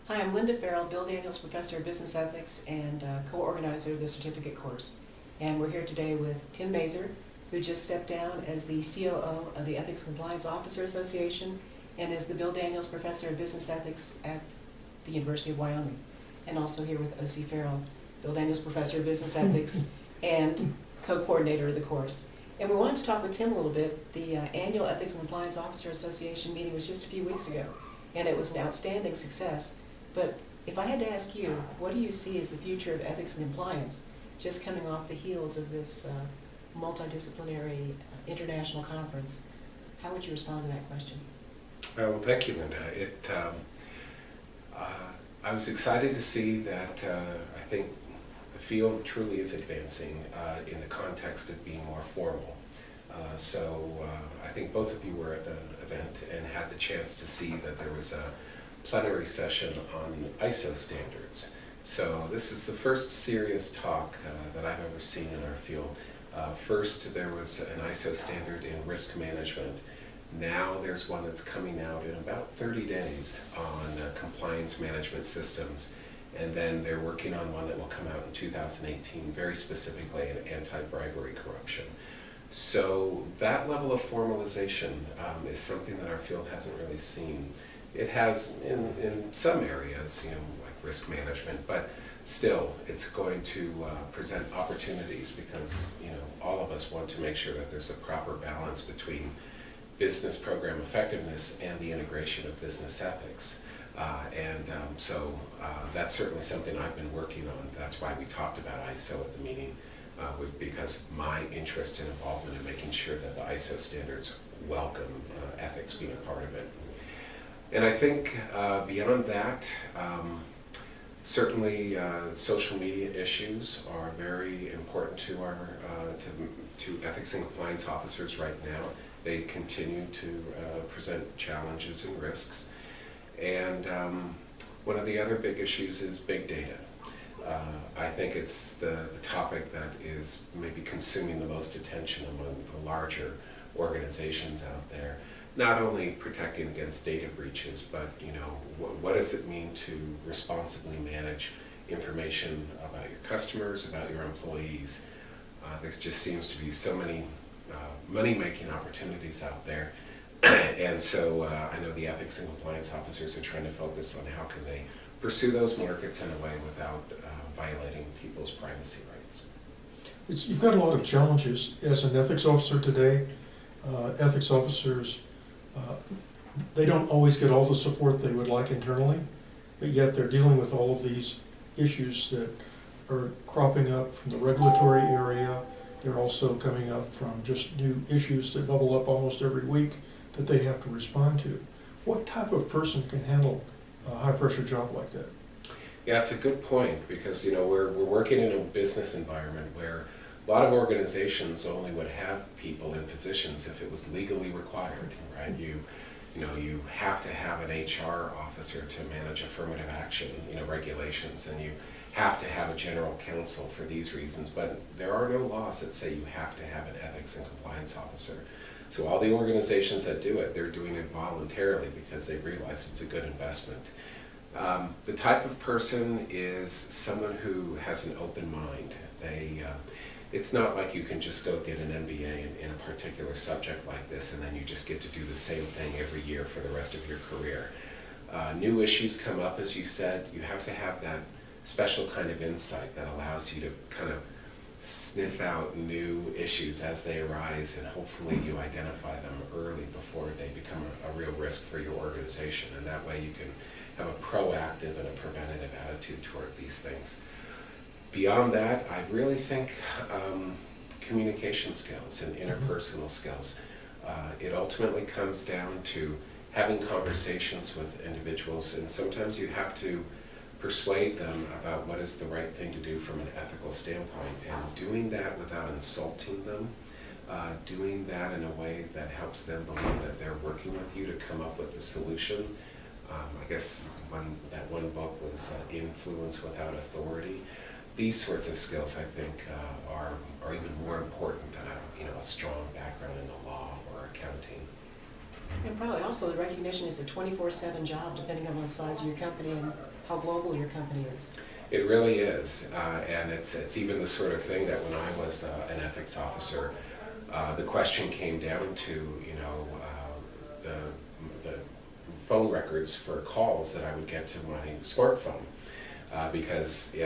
Hi, I'm Linda Farrell, Bill Daniels Professor of Business Ethics and co-organizer of the certificate course. And we're here today with Tim Mazur, who just stepped down as the COO of the Ethics Compliance Officer Association and is the Bill Daniels Professor of Business Ethics at the University of Wyoming. And also here with O.C. Farrell, Bill Daniels Professor of Business Ethics and co-coordinator of the course. And we wanted to talk with Tim a little bit. The annual Ethics and Compliance Officer Association meeting was just a few weeks ago, and it was an outstanding success. But if I had to ask you, what do you see as the future of ethics and compliance, just coming off the heels of this multidisciplinary international conference? How would you respond to that question? Well, thank you, Linda. I was excited to see that I think the field truly is advancing in the context of being more formal. I think both of you were at the event and had the chance to see that there was a plenary session on ISO standards. So this is the first serious talk that I've ever seen in our field. First, there was an ISO standard in risk management. Now there's one that's coming out in about 30 days on compliance management systems. And then they're working on one that will come out in 2018, very specifically in anti-bribery corruption. So that level of formalization is something that our field hasn't really seen. It has in some areas, like risk management, but still it's going to present opportunities because, all of us want to make sure that there's a proper balance between business program effectiveness and the integration of business ethics. So that's certainly something I've been working on. That's why we talked about ISO at the meeting, because my interest and involvement in making sure that the ISO standards welcome ethics being a part of it. And I think beyond that, certainly social media issues are very important to our to ethics and compliance officers right now. They continue to present challenges and risks. And one of the other big issues is big data. I think it's the topic that is maybe consuming the most attention among the larger organizations out there. Not only protecting against data breaches, but what does it mean to responsibly manage information about your customers, about your employees? There just seems to be so many money-making opportunities out there. And so I know the ethics and compliance officers are trying to focus on how can they pursue those markets in a way without violating people's privacy rights. You've got a lot of challenges as an ethics officer today. Ethics officers, they don't always get all the support they would like internally, but yet they're dealing with all of these issues that are cropping up from the regulatory area. They're also coming up from just new issues that bubble up almost every week that they have to respond to. What type of person can handle a high-pressure job like that? Yeah, it's a good point because we're working in a business environment where a lot of organizations only would have people in positions if it was legally required, right? You have to have an HR officer to manage affirmative action, regulations, and you have to have a general counsel for these reasons, but there are no laws that say you have to have an ethics and compliance officer. So all the organizations that do it, they're doing it voluntarily because they realize it's a good investment. The type of person is someone who has an open mind. It's not like you can just go get an MBA in a particular subject like this and then you just get to do the same thing every year for the rest of your career. New issues come up, as you said. You have to have that special kind of insight that allows you to kind of sniff out new issues as they arise, and hopefully you identify them early before they become a real risk for your organization. And that way you can have a proactive and a preventative attitude toward these things. Beyond that, I really think communication skills and interpersonal skills. It ultimately comes down to having conversations with individuals, and sometimes you have to persuade them about what is the right thing to do from an ethical standpoint, and doing that without insulting them, doing that in a way that helps them believe that they're working with you to come up with the solution. I guess that one book was Influence Without Authority. These sorts of skills, I think, are even more important than a strong background in the law or accounting. And probably also the recognition it's a 24/7 job depending on the size of your company and how global your company is. It really is, and it's even the sort of thing that when I was an ethics officer, the question came down to, the phone records for calls that I would get to my smartphone, because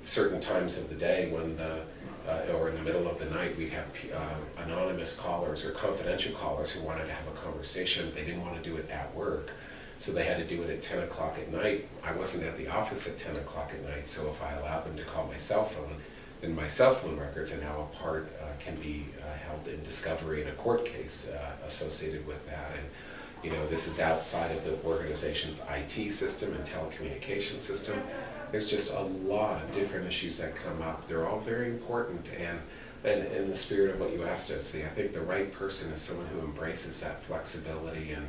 certain times of the day when or in the middle of the night, we'd have anonymous callers or confidential callers who wanted to have a conversation. They didn't want to do it at work, so they had to do it at 10 o'clock at night. I wasn't at the office at 10 o'clock at night, so if I allowed them to call my cell phone, then my cell phone records are now a part, can be held in discovery in a court case associated with that. And this is outside of the organization's IT system and telecommunication system. There's just a lot of different issues that come up. They're all very important, and in the spirit of what you asked us, I think the right person is someone who embraces that flexibility and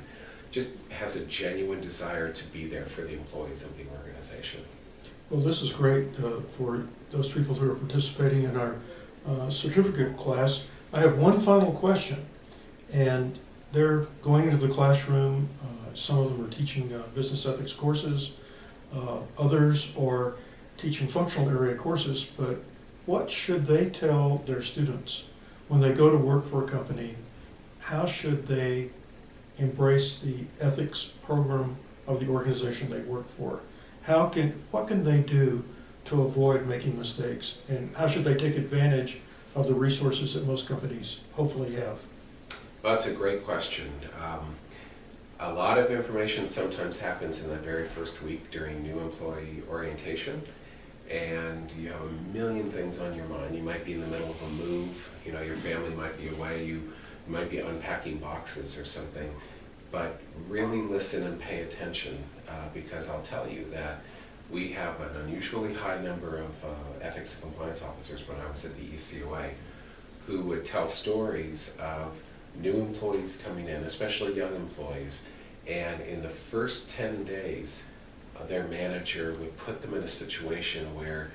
just has a genuine desire to be there for the employees of the organization. Well, this is great for those people who are participating in our certificate class. I have one final question, and they're going into the classroom. Some of them are teaching business ethics courses. Others are teaching functional area courses, but what should they tell their students when they go to work for a company? How should they embrace the ethics program of the organization they work for? What can they do to avoid making mistakes? And how should they take advantage of the resources that most companies hopefully have? Well, that's a great question. A lot of information sometimes happens in that very first week during new employee orientation, and you have a million things on your mind. You might be in the middle of a move, your family might be away, you might be unpacking boxes or something, but really listen and pay attention, because I'll tell you that we have an unusually high number of ethics and compliance officers when I was at the ECOA who would tell stories of new employees coming in, especially young employees, and in the first 10 days, their manager would put them in a situation where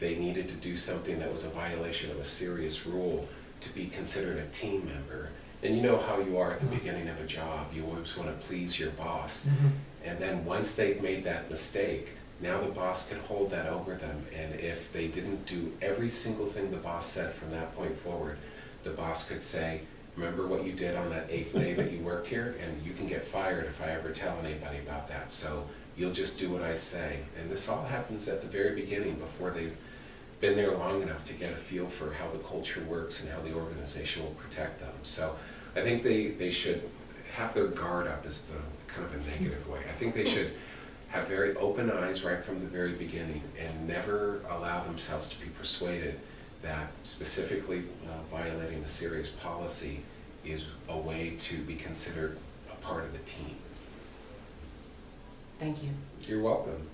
they needed to do something that was a violation of a serious rule to be considered a team member. And you know how you are at the beginning of a job, you always want to please your boss. Mm-hmm. And then once they've made that mistake, now the boss can hold that over them, and if they didn't do every single thing the boss said from that point forward, the boss could say, remember what you did on that 8th day that you worked here, and you can get fired if I ever tell anybody about that, so you'll just do what I say. And this all happens at the very beginning, before they've been there long enough to get a feel for how the culture works and how the organization will protect them. So I think they should have their guard up, is the kind of a negative way. I think they should have very open eyes right from the very beginning and never allow themselves to be persuaded that specifically violating a serious policy is a way to be considered a part of the team. Thank you. You're welcome.